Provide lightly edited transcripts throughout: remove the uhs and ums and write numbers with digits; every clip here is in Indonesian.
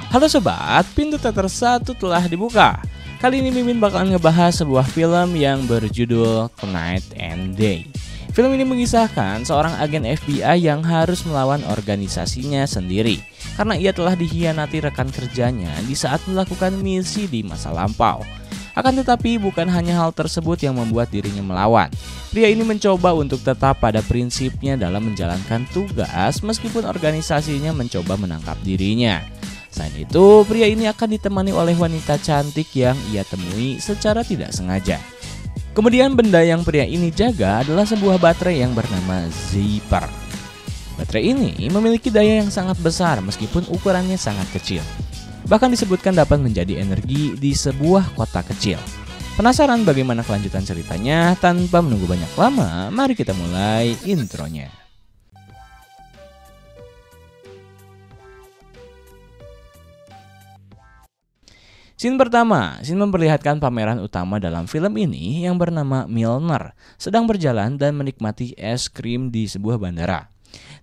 Halo sobat, pintu teater 1 telah dibuka. Kali ini Mimin bakalan ngebahas sebuah film yang berjudul Night and Day. Film ini mengisahkan seorang agen FBI yang harus melawan organisasinya sendiri karena ia telah dikhianati rekan kerjanya di saat melakukan misi di masa lampau. Akan tetapi bukan hanya hal tersebut yang membuat dirinya melawan. Pria ini mencoba untuk tetap pada prinsipnya dalam menjalankan tugas meskipun organisasinya mencoba menangkap dirinya. Selain itu, pria ini akan ditemani oleh wanita cantik yang ia temui secara tidak sengaja. Kemudian benda yang pria ini jaga adalah sebuah baterai yang bernama Zipper. Baterai ini memiliki daya yang sangat besar meskipun ukurannya sangat kecil. Bahkan disebutkan dapat menjadi energi di sebuah kota kecil. Penasaran bagaimana kelanjutan ceritanya? Tanpa menunggu banyak lama, mari kita mulai intronya. Scene pertama, scene memperlihatkan pameran utama dalam film ini yang bernama Milner sedang berjalan dan menikmati es krim di sebuah bandara.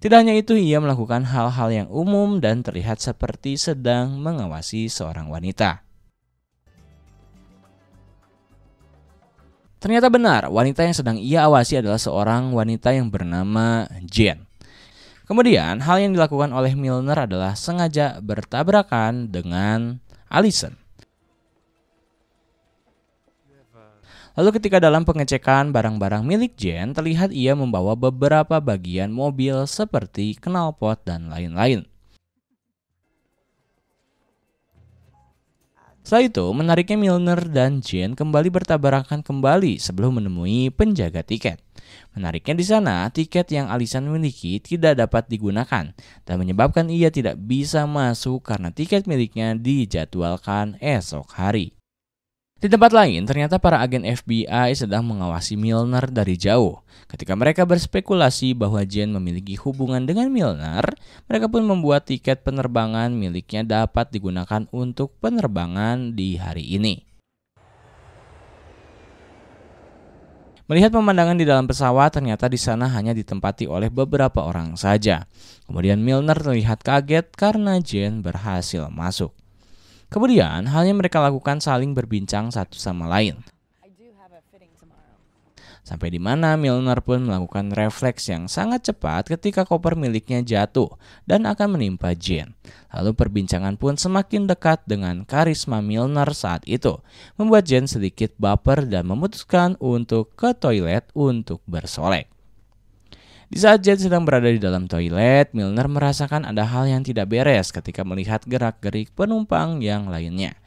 Tidak hanya itu, ia melakukan hal-hal yang umum dan terlihat seperti sedang mengawasi seorang wanita. Ternyata benar, wanita yang sedang ia awasi adalah seorang wanita yang bernama Jane. Kemudian, hal yang dilakukan oleh Milner adalah sengaja bertabrakan dengan Allison. Lalu ketika dalam pengecekan barang-barang milik Jane, terlihat ia membawa beberapa bagian mobil seperti knalpot dan lain-lain. Setelah itu, menariknya Milner dan Jane kembali bertabrakan kembali sebelum menemui penjaga tiket. Menariknya di sana, tiket yang Allison miliki tidak dapat digunakan dan menyebabkan ia tidak bisa masuk karena tiket miliknya dijadwalkan esok hari. Di tempat lain, ternyata para agen FBI sedang mengawasi Milner dari jauh. Ketika mereka berspekulasi bahwa Jane memiliki hubungan dengan Milner, mereka pun membuat tiket penerbangan miliknya dapat digunakan untuk penerbangan di hari ini. Melihat pemandangan di dalam pesawat, ternyata di sana hanya ditempati oleh beberapa orang saja. Kemudian Milner terlihat kaget karena Jane berhasil masuk. Kemudian, hal yang mereka lakukan saling berbincang satu sama lain. Sampai di mana Milner pun melakukan refleks yang sangat cepat ketika koper miliknya jatuh dan akan menimpa Jane. Lalu perbincangan pun semakin dekat dengan karisma Milner saat itu, membuat Jane sedikit baper dan memutuskan untuk ke toilet untuk bersolek. Di saat Jane sedang berada di dalam toilet, Milner merasakan ada hal yang tidak beres ketika melihat gerak-gerik penumpang yang lainnya.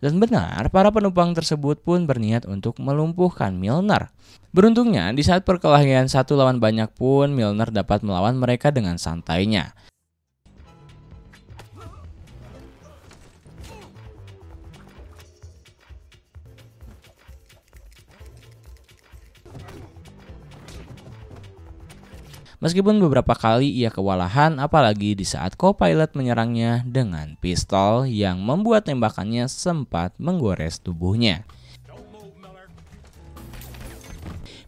Dan benar, para penumpang tersebut pun berniat untuk melumpuhkan Milner. Beruntungnya, di saat perkelahian satu lawan banyak pun, Milner dapat melawan mereka dengan santainya. Meskipun beberapa kali ia kewalahan, apalagi di saat co-pilot menyerangnya dengan pistol yang membuat tembakannya sempat menggores tubuhnya.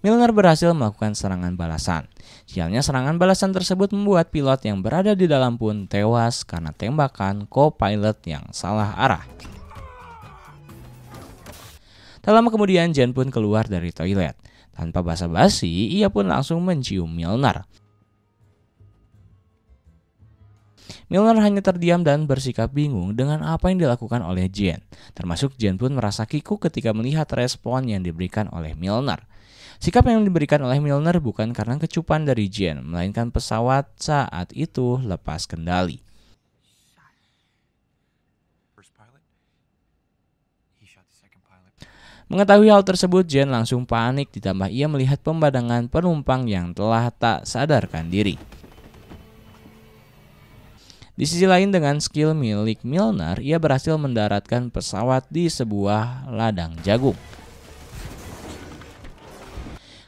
Milner berhasil melakukan serangan balasan. Sialnya serangan balasan tersebut membuat pilot yang berada di dalam pun tewas karena tembakan co-pilot yang salah arah. Tak lama kemudian Jane pun keluar dari toilet. Tanpa basa-basi, ia pun langsung mencium Milner. Milner hanya terdiam dan bersikap bingung dengan apa yang dilakukan oleh Jane. Termasuk Jane pun merasa kikuk ketika melihat respon yang diberikan oleh Milner. Sikap yang diberikan oleh Milner bukan karena kecupan dari Jane, melainkan pesawat saat itu lepas kendali. Mengetahui hal tersebut, Jane langsung panik ditambah ia melihat pemandangan penumpang yang telah tak sadarkan diri. Di sisi lain, dengan skill milik Milner, ia berhasil mendaratkan pesawat di sebuah ladang jagung.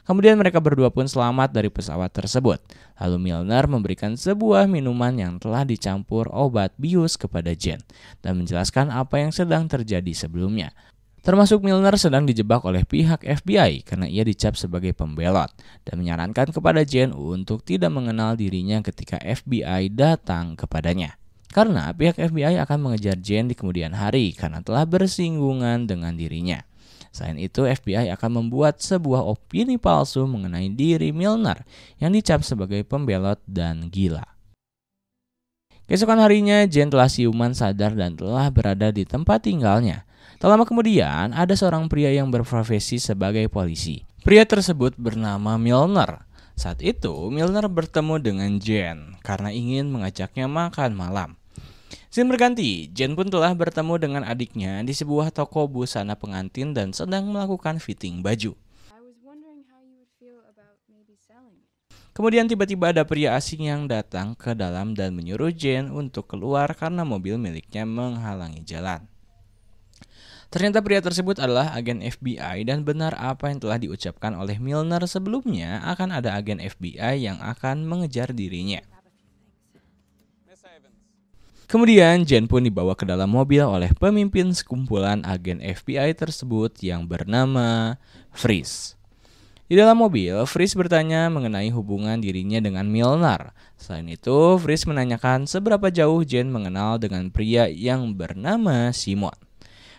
Kemudian mereka berdua pun selamat dari pesawat tersebut. Lalu Milner memberikan sebuah minuman yang telah dicampur obat bius kepada Jane dan menjelaskan apa yang sedang terjadi sebelumnya. Termasuk Milner sedang dijebak oleh pihak FBI karena ia dicap sebagai pembelot dan menyarankan kepada Jane untuk tidak mengenal dirinya ketika FBI datang kepadanya. karena pihak FBI akan mengejar Jane di kemudian hari karena telah bersinggungan dengan dirinya. Selain itu, FBI akan membuat sebuah opini palsu mengenai diri Milner yang dicap sebagai pembelot dan gila. Keesokan harinya, Jane telah siuman sadar dan telah berada di tempat tinggalnya. Tak lama kemudian, ada seorang pria yang berprofesi sebagai polisi. Pria tersebut bernama Milner. Saat itu, Milner bertemu dengan Jane karena ingin mengajaknya makan malam. Scene berganti, Jane pun telah bertemu dengan adiknya di sebuah toko busana pengantin dan sedang melakukan fitting baju. Kemudian tiba-tiba ada pria asing yang datang ke dalam dan menyuruh Jane untuk keluar karena mobil miliknya menghalangi jalan. Ternyata pria tersebut adalah agen FBI dan benar apa yang telah diucapkan oleh Milner sebelumnya akan ada agen FBI yang akan mengejar dirinya. Kemudian Jane pun dibawa ke dalam mobil oleh pemimpin sekumpulan agen FBI tersebut yang bernama Freeze. Di dalam mobil, Freeze bertanya mengenai hubungan dirinya dengan Milner. Selain itu, Freeze menanyakan seberapa jauh Jane mengenal dengan pria yang bernama Simon.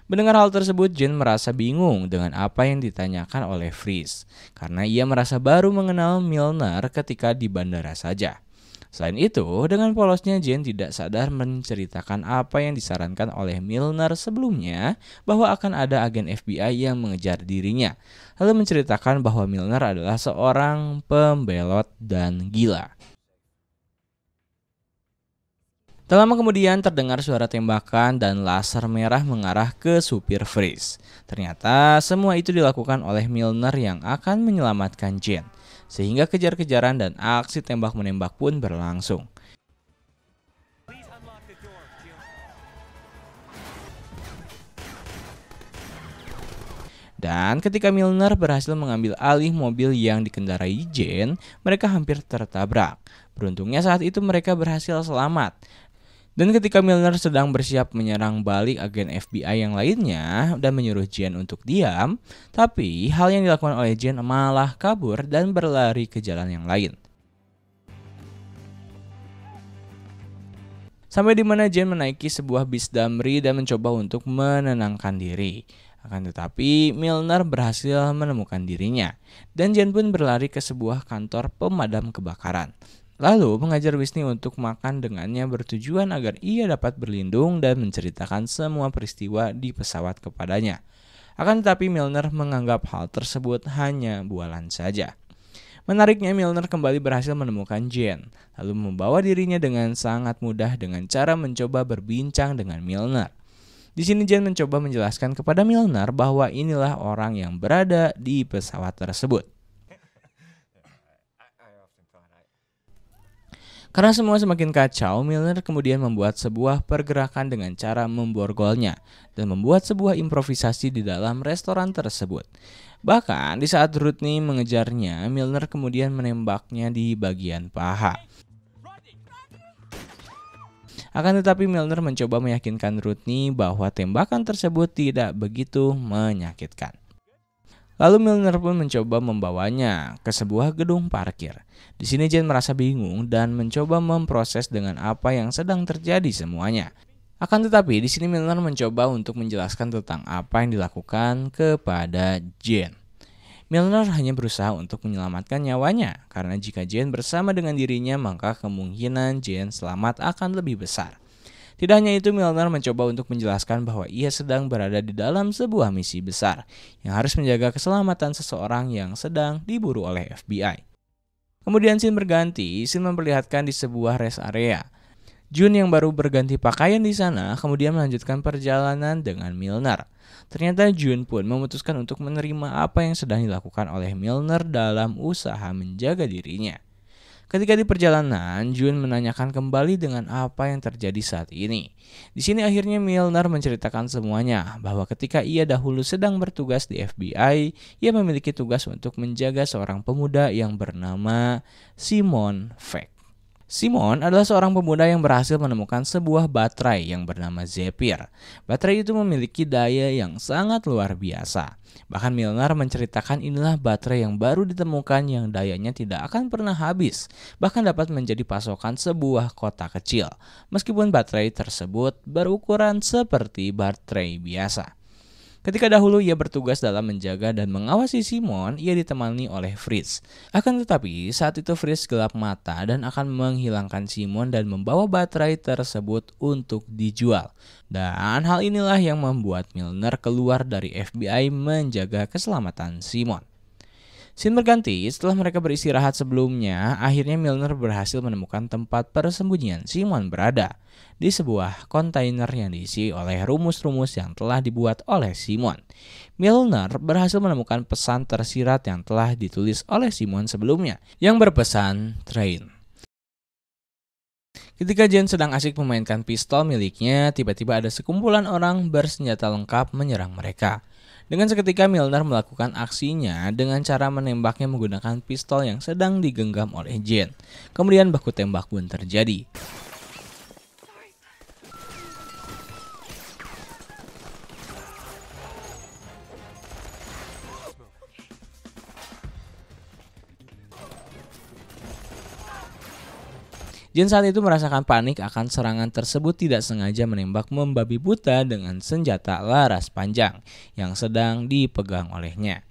Mendengar hal tersebut, Jane merasa bingung dengan apa yang ditanyakan oleh Freeze, karena ia merasa baru mengenal Milner ketika di bandara saja. Selain itu, dengan polosnya Jane tidak sadar menceritakan apa yang disarankan oleh Milner sebelumnya bahwa akan ada agen FBI yang mengejar dirinya, lalu menceritakan bahwa Milner adalah seorang pembelot dan gila. Tak lama kemudian terdengar suara tembakan dan laser merah mengarah ke supir Freeze. Ternyata semua itu dilakukan oleh Milner yang akan menyelamatkan Jane, sehingga kejar-kejaran dan aksi tembak-menembak pun berlangsung. Dan ketika Milner berhasil mengambil alih mobil yang dikendarai Jane, mereka hampir tertabrak. Beruntungnya saat itu mereka berhasil selamat. Dan ketika Milner sedang bersiap menyerang balik agen FBI yang lainnya dan menyuruh Jane untuk diam, tapi hal yang dilakukan oleh Jane malah kabur dan berlari ke jalan yang lain. Sampai di mana Jane menaiki sebuah bis Damri dan mencoba untuk menenangkan diri. Akan tetapi Milner berhasil menemukan dirinya dan Jane pun berlari ke sebuah kantor pemadam kebakaran. Lalu mengajar Whitney untuk makan dengannya bertujuan agar ia dapat berlindung dan menceritakan semua peristiwa di pesawat kepadanya. Akan tetapi Milner menganggap hal tersebut hanya bualan saja. Menariknya, Milner kembali berhasil menemukan Jane, lalu membawa dirinya dengan sangat mudah dengan cara mencoba berbincang dengan Milner. Di sini Jane mencoba menjelaskan kepada Milner bahwa inilah orang yang berada di pesawat tersebut. Karena semua semakin kacau, Milner kemudian membuat sebuah pergerakan dengan cara memborgolnya dan membuat sebuah improvisasi di dalam restoran tersebut. Bahkan di saat Rodney mengejarnya, Milner kemudian menembaknya di bagian paha. Akan tetapi Milner mencoba meyakinkan Rodney bahwa tembakan tersebut tidak begitu menyakitkan. Lalu Milner pun mencoba membawanya ke sebuah gedung parkir. Di sini Jane merasa bingung dan mencoba memproses dengan apa yang sedang terjadi semuanya. Akan tetapi di sini Milner mencoba untuk menjelaskan tentang apa yang dilakukan kepada Jane. Milner hanya berusaha untuk menyelamatkan nyawanya, karena jika Jane bersama dengan dirinya maka kemungkinan Jane selamat akan lebih besar. Tidak hanya itu, Milner mencoba untuk menjelaskan bahwa ia sedang berada di dalam sebuah misi besar yang harus menjaga keselamatan seseorang yang sedang diburu oleh FBI. Kemudian scene berganti, scene memperlihatkan di sebuah rest area. June yang baru berganti pakaian di sana kemudian melanjutkan perjalanan dengan Milner. Ternyata June pun memutuskan untuk menerima apa yang sedang dilakukan oleh Milner dalam usaha menjaga dirinya. Ketika di perjalanan, June menanyakan kembali dengan apa yang terjadi saat ini. Di sini akhirnya Milner menceritakan semuanya, bahwa ketika ia dahulu sedang bertugas di FBI, ia memiliki tugas untuk menjaga seorang pemuda yang bernama Simon Fake. Simon adalah seorang pemuda yang berhasil menemukan sebuah baterai yang bernama Zephyr. Baterai itu memiliki daya yang sangat luar biasa. Bahkan Milner menceritakan inilah baterai yang baru ditemukan yang dayanya tidak akan pernah habis, bahkan dapat menjadi pasokan sebuah kota kecil, meskipun baterai tersebut berukuran seperti baterai biasa. Ketika dahulu ia bertugas dalam menjaga dan mengawasi Simon, ia ditemani oleh Fritz. Akan tetapi, saat itu Fritz gelap mata dan akan menghilangkan Simon dan membawa baterai tersebut untuk dijual. Dan hal inilah yang membuat Milner keluar dari FBI menjaga keselamatan Simon. Scene berganti, setelah mereka beristirahat sebelumnya, akhirnya Milner berhasil menemukan tempat persembunyian Simon berada di sebuah kontainer yang diisi oleh rumus-rumus yang telah dibuat oleh Simon. Milner berhasil menemukan pesan tersirat yang telah ditulis oleh Simon sebelumnya, yang berpesan train. Ketika Jane sedang asik memainkan pistol miliknya, tiba-tiba ada sekumpulan orang bersenjata lengkap menyerang mereka. Dengan seketika Milner melakukan aksinya dengan cara menembaknya menggunakan pistol yang sedang digenggam oleh Jane. Kemudian baku tembak pun terjadi. Jin saat itu merasakan panik akan serangan tersebut, tidak sengaja menembak membabi buta dengan senjata laras panjang yang sedang dipegang olehnya.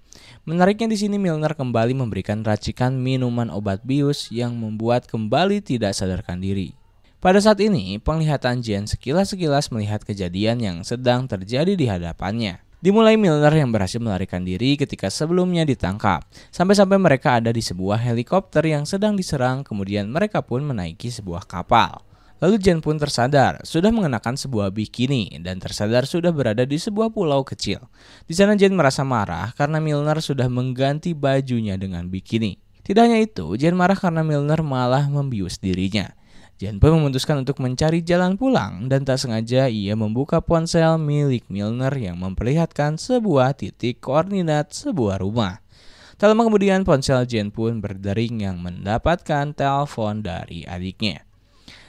Menariknya di sini Milner kembali memberikan racikan minuman obat bius yang membuat kembali tidak sadarkan diri. Pada saat ini, penglihatan Jane sekilas-sekilas melihat kejadian yang sedang terjadi di hadapannya. Dimulai Milner yang berhasil melarikan diri ketika sebelumnya ditangkap. Sampai-sampai mereka ada di sebuah helikopter yang sedang diserang, kemudian mereka pun menaiki sebuah kapal. Lalu Jane pun tersadar, sudah mengenakan sebuah bikini dan tersadar sudah berada di sebuah pulau kecil. Di sana Jane merasa marah karena Milner sudah mengganti bajunya dengan bikini. Tidak hanya itu, Jane marah karena Milner malah membius dirinya. Jane pun memutuskan untuk mencari jalan pulang dan tak sengaja ia membuka ponsel milik Milner yang memperlihatkan sebuah titik koordinat sebuah rumah. Tak lama kemudian ponsel Jane pun berdering yang mendapatkan telepon dari adiknya.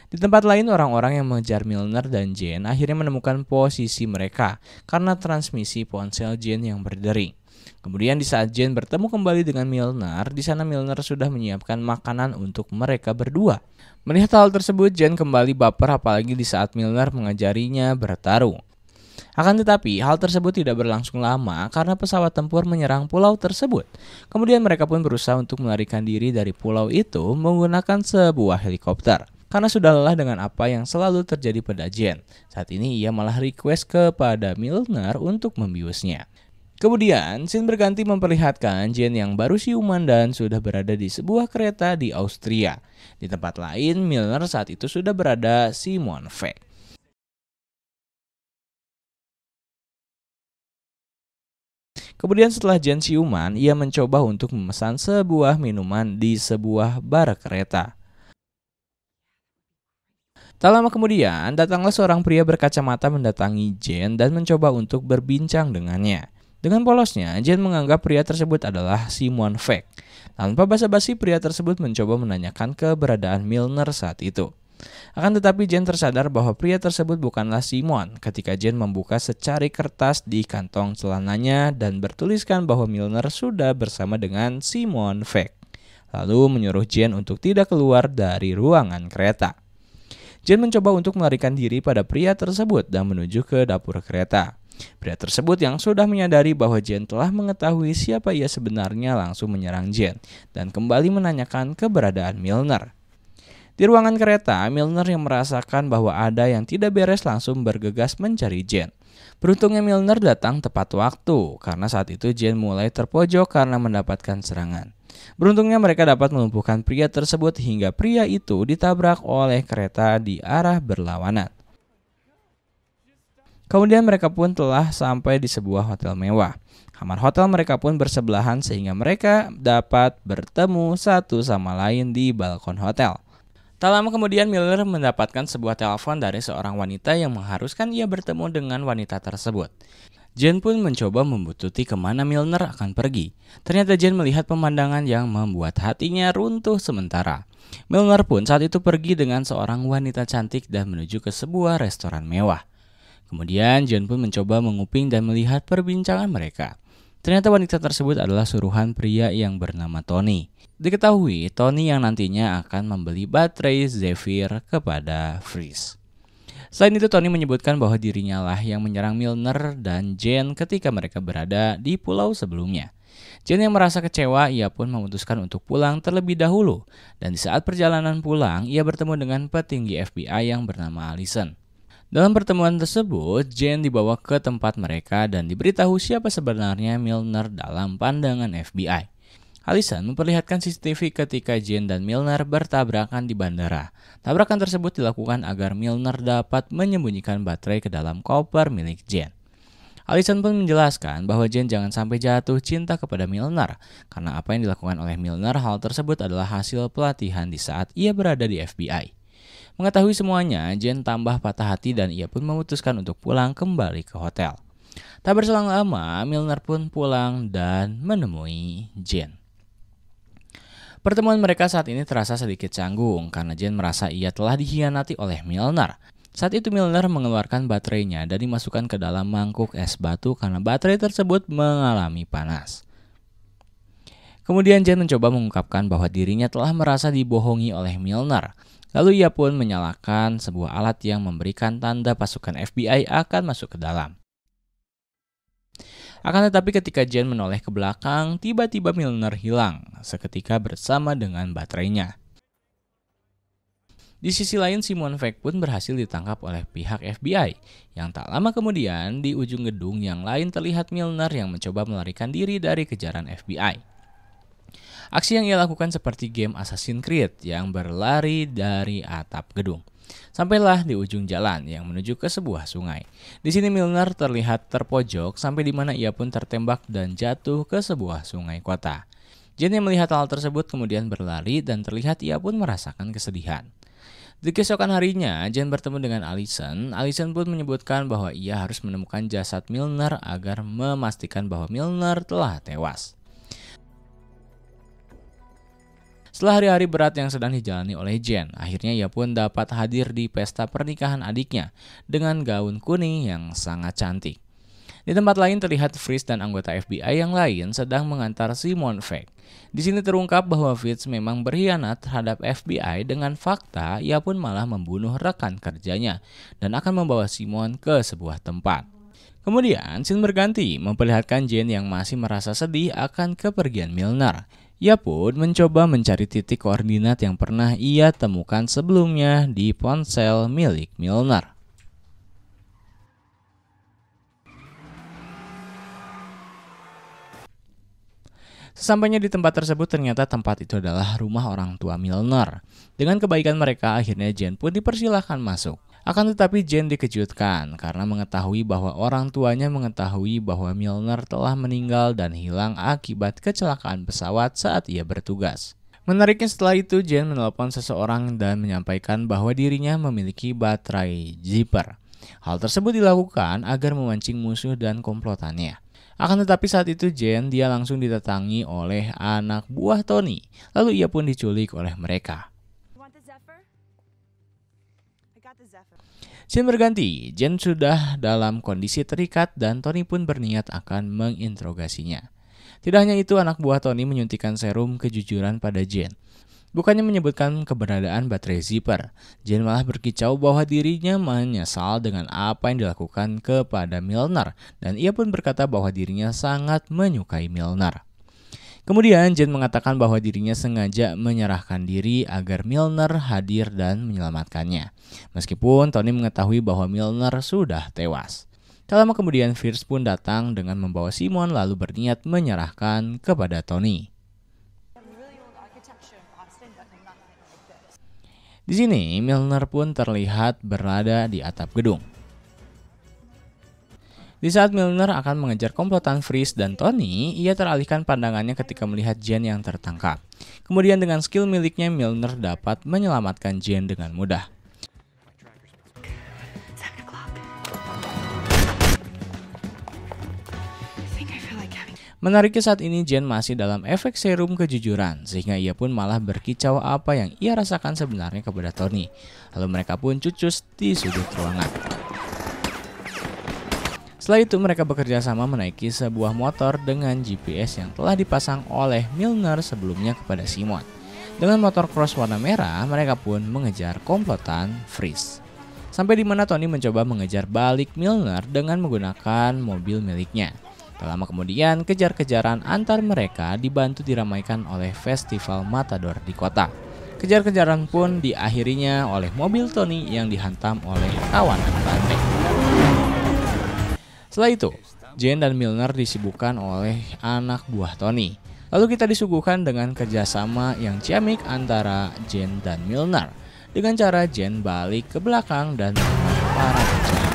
Di tempat lain, orang-orang yang mengejar Milner dan Jane akhirnya menemukan posisi mereka karena transmisi ponsel Jane yang berdering. Kemudian di saat Jane bertemu kembali dengan Milner, di sana Milner sudah menyiapkan makanan untuk mereka berdua. Melihat hal tersebut, Jane kembali baper apalagi di saat Milner mengajarinya bertarung. Akan tetapi, hal tersebut tidak berlangsung lama karena pesawat tempur menyerang pulau tersebut. Kemudian mereka pun berusaha untuk melarikan diri dari pulau itu menggunakan sebuah helikopter. Karena sudah lelah dengan apa yang selalu terjadi pada Jane, saat ini ia malah request kepada Milner untuk membiusnya. Kemudian, scene berganti memperlihatkan Jane yang baru siuman dan sudah berada di sebuah kereta di Austria. Di tempat lain, Milner saat itu sudah berada Simon Fake. Kemudian setelah Jane siuman, ia mencoba untuk memesan sebuah minuman di sebuah bar kereta. Tak lama kemudian, datanglah seorang pria berkacamata mendatangi Jane dan mencoba untuk berbincang dengannya. Dengan polosnya, Jane menganggap pria tersebut adalah Simon Fake. Tanpa basa-basi, pria tersebut mencoba menanyakan keberadaan Milner saat itu. Akan tetapi Jane tersadar bahwa pria tersebut bukanlah Simon ketika Jane membuka secari kertas di kantong celananya dan bertuliskan bahwa Milner sudah bersama dengan Simon Fake. Lalu menyuruh Jane untuk tidak keluar dari ruangan kereta. Jane mencoba untuk melarikan diri pada pria tersebut dan menuju ke dapur kereta. Pria tersebut yang sudah menyadari bahwa Jane telah mengetahui siapa ia sebenarnya langsung menyerang Jane dan kembali menanyakan keberadaan Milner. Di ruangan kereta, Milner yang merasakan bahwa ada yang tidak beres langsung bergegas mencari Jane. Beruntungnya Milner datang tepat waktu karena saat itu Jane mulai terpojok karena mendapatkan serangan. Beruntungnya mereka dapat melumpuhkan pria tersebut hingga pria itu ditabrak oleh kereta di arah berlawanan. Kemudian mereka pun telah sampai di sebuah hotel mewah. Kamar hotel mereka pun bersebelahan sehingga mereka dapat bertemu satu sama lain di balkon hotel. Tak lama kemudian Milner mendapatkan sebuah telepon dari seorang wanita yang mengharuskan ia bertemu dengan wanita tersebut. Jane pun mencoba membuntuti kemana Milner akan pergi. Ternyata Jane melihat pemandangan yang membuat hatinya runtuh sementara. Milner pun saat itu pergi dengan seorang wanita cantik dan menuju ke sebuah restoran mewah. Kemudian Jen pun mencoba menguping dan melihat perbincangan mereka. Ternyata wanita tersebut adalah suruhan pria yang bernama Tony. Diketahui Tony yang nantinya akan membeli baterai Zephyr kepada Freeze. Selain itu Tony menyebutkan bahwa dirinya lah yang menyerang Milner dan Jen ketika mereka berada di pulau sebelumnya. Jen yang merasa kecewa, ia pun memutuskan untuk pulang terlebih dahulu. Dan di saat perjalanan pulang, ia bertemu dengan petinggi FBI yang bernama Allison. Dalam pertemuan tersebut, Jen dibawa ke tempat mereka dan diberitahu siapa sebenarnya Milner dalam pandangan FBI. Allison memperlihatkan CCTV ketika Jen dan Milner bertabrakan di bandara. Tabrakan tersebut dilakukan agar Milner dapat menyembunyikan baterai ke dalam koper milik Jen. Allison pun menjelaskan bahwa Jen jangan sampai jatuh cinta kepada Milner, karena apa yang dilakukan oleh Milner, hal tersebut adalah hasil pelatihan di saat ia berada di FBI. Mengetahui semuanya, Jen tambah patah hati dan ia pun memutuskan untuk pulang kembali ke hotel. Tak berselang lama, Milner pun pulang dan menemui Jen. Pertemuan mereka saat ini terasa sedikit canggung karena Jen merasa ia telah dikhianati oleh Milner. Saat itu Milner mengeluarkan baterainya dan dimasukkan ke dalam mangkuk es batu karena baterai tersebut mengalami panas. Kemudian Jen mencoba mengungkapkan bahwa dirinya telah merasa dibohongi oleh Milner. Lalu ia pun menyalakan sebuah alat yang memberikan tanda pasukan FBI akan masuk ke dalam. Akan tetapi ketika Jen menoleh ke belakang, tiba-tiba Milner hilang seketika bersama dengan baterainya. Di sisi lain, Simon Fake pun berhasil ditangkap oleh pihak FBI. Yang tak lama kemudian, di ujung gedung yang lain terlihat Milner yang mencoba melarikan diri dari kejaran FBI. Aksi yang ia lakukan seperti game Assassin's Creed yang berlari dari atap gedung. Sampailah di ujung jalan yang menuju ke sebuah sungai. Di sini Milner terlihat terpojok sampai di mana ia pun tertembak dan jatuh ke sebuah sungai kota. Jen yang melihat hal tersebut kemudian berlari dan terlihat ia pun merasakan kesedihan. Di keesokan harinya, Jen bertemu dengan Allison. Allison pun menyebutkan bahwa ia harus menemukan jasad Milner agar memastikan bahwa Milner telah tewas. Setelah hari-hari berat yang sedang dijalani oleh Jen, akhirnya ia pun dapat hadir di pesta pernikahan adiknya dengan gaun kuning yang sangat cantik. Di tempat lain terlihat Freeze dan anggota FBI yang lain sedang mengantar Simon Fake. Di sini terungkap bahwa Fitz memang berkhianat terhadap FBI dengan fakta ia pun malah membunuh rekan kerjanya dan akan membawa Simon ke sebuah tempat. Kemudian, scene berganti memperlihatkan Jen yang masih merasa sedih akan kepergian Milner. Ia pun mencoba mencari titik koordinat yang pernah ia temukan sebelumnya di ponsel milik Milner. Sesampainya di tempat tersebut, ternyata tempat itu adalah rumah orang tua Milner. Dengan kebaikan mereka, akhirnya Jen pun dipersilahkan masuk. Akan tetapi Jen dikejutkan karena mengetahui bahwa orang tuanya mengetahui bahwa Milner telah meninggal dan hilang akibat kecelakaan pesawat saat ia bertugas. Menariknya setelah itu Jen menelpon seseorang dan menyampaikan bahwa dirinya memiliki baterai Zipper. Hal tersebut dilakukan agar memancing musuh dan komplotannya. Akan tetapi saat itu dia langsung didatangi oleh anak buah Tony. Lalu ia pun diculik oleh mereka. Scene berganti, Jen sudah dalam kondisi terikat dan Tony pun berniat akan menginterogasinya. Tidak hanya itu, anak buah Tony menyuntikkan serum kejujuran pada Jen. Bukannya menyebutkan keberadaan baterai Zipper, Jen malah berkicau bahwa dirinya menyesal dengan apa yang dilakukan kepada Milner dan ia pun berkata bahwa dirinya sangat menyukai Milner. Kemudian Jen mengatakan bahwa dirinya sengaja menyerahkan diri agar Milner hadir dan menyelamatkannya. Meskipun Tony mengetahui bahwa Milner sudah tewas. Tak lama kemudian Fierce pun datang dengan membawa Simon lalu berniat menyerahkan kepada Tony. Di sini Milner pun terlihat berada di atap gedung. Di saat Milner akan mengejar komplotan Freeze dan Tony, ia teralihkan pandangannya ketika melihat Jen yang tertangkap. Kemudian dengan skill miliknya, Milner dapat menyelamatkan Jen dengan mudah. Menariknya saat ini Jen masih dalam efek serum kejujuran, sehingga ia pun malah berkicau apa yang ia rasakan sebenarnya kepada Tony. Lalu mereka pun cucus di sudut ruangan. Setelah itu mereka bekerja sama menaiki sebuah motor dengan GPS yang telah dipasang oleh Milner sebelumnya kepada Simon. Dengan motor cross warna merah, mereka pun mengejar komplotan Freeze. Sampai di mana Tony mencoba mengejar balik Milner dengan menggunakan mobil miliknya. Tak lama kemudian, kejar-kejaran antar mereka dibantu diramaikan oleh festival Matador di kota. Kejar-kejaran pun diakhirinya oleh mobil Tony yang dihantam oleh kawanan banteng. Setelah itu, Jen dan Milner disibukkan oleh anak buah Tony. Lalu kita disuguhkan dengan kerjasama yang ciamik antara Jen dan Milner, dengan cara Jen balik ke belakang dan menemukan para penjahat.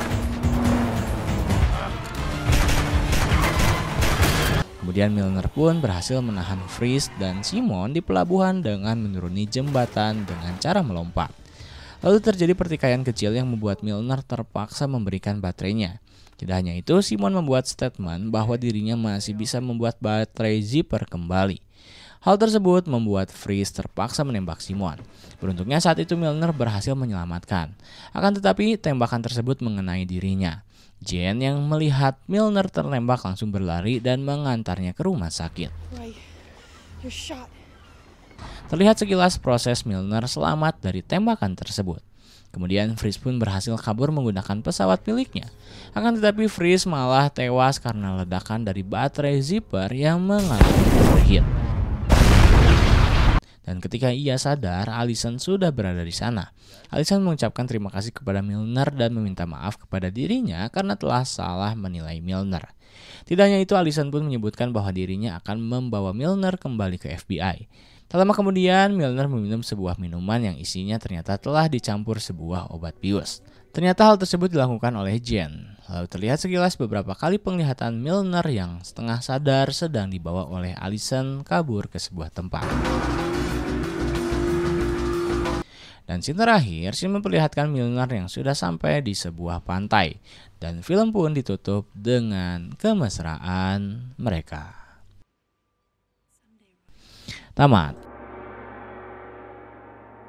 Kemudian Milner pun berhasil menahan Freeze dan Simon di pelabuhan dengan menuruni jembatan dengan cara melompat. Lalu terjadi pertikaian kecil yang membuat Milner terpaksa memberikan baterainya. Tidak hanya itu, Simon membuat statement bahwa dirinya masih bisa membuat baterai zipper kembali. Hal tersebut membuat Freeze terpaksa menembak Simon. Beruntungnya saat itu Milner berhasil menyelamatkan. Akan tetapi tembakan tersebut mengenai dirinya. Jen yang melihat Milner tertembak langsung berlari dan mengantarnya ke rumah sakit. Terlihat sekilas proses Milner selamat dari tembakan tersebut. Kemudian Freeze pun berhasil kabur menggunakan pesawat miliknya. Akan tetapi Freeze malah tewas karena ledakan dari baterai zipper yang mengalami overheat. Dan ketika ia sadar, Allison sudah berada di sana. Allison mengucapkan terima kasih kepada Milner dan meminta maaf kepada dirinya karena telah salah menilai Milner. Tidak hanya itu, Allison pun menyebutkan bahwa dirinya akan membawa Milner kembali ke FBI. Tak lama kemudian, Milner meminum sebuah minuman yang isinya ternyata telah dicampur sebuah obat bius. Ternyata hal tersebut dilakukan oleh Jen. Lalu terlihat sekilas beberapa kali penglihatan Milner yang setengah sadar sedang dibawa oleh Allison kabur ke sebuah tempat. Dan scene terakhir, scene memperlihatkan Milner yang sudah sampai di sebuah pantai. Dan film pun ditutup dengan kemesraan mereka. Tamat.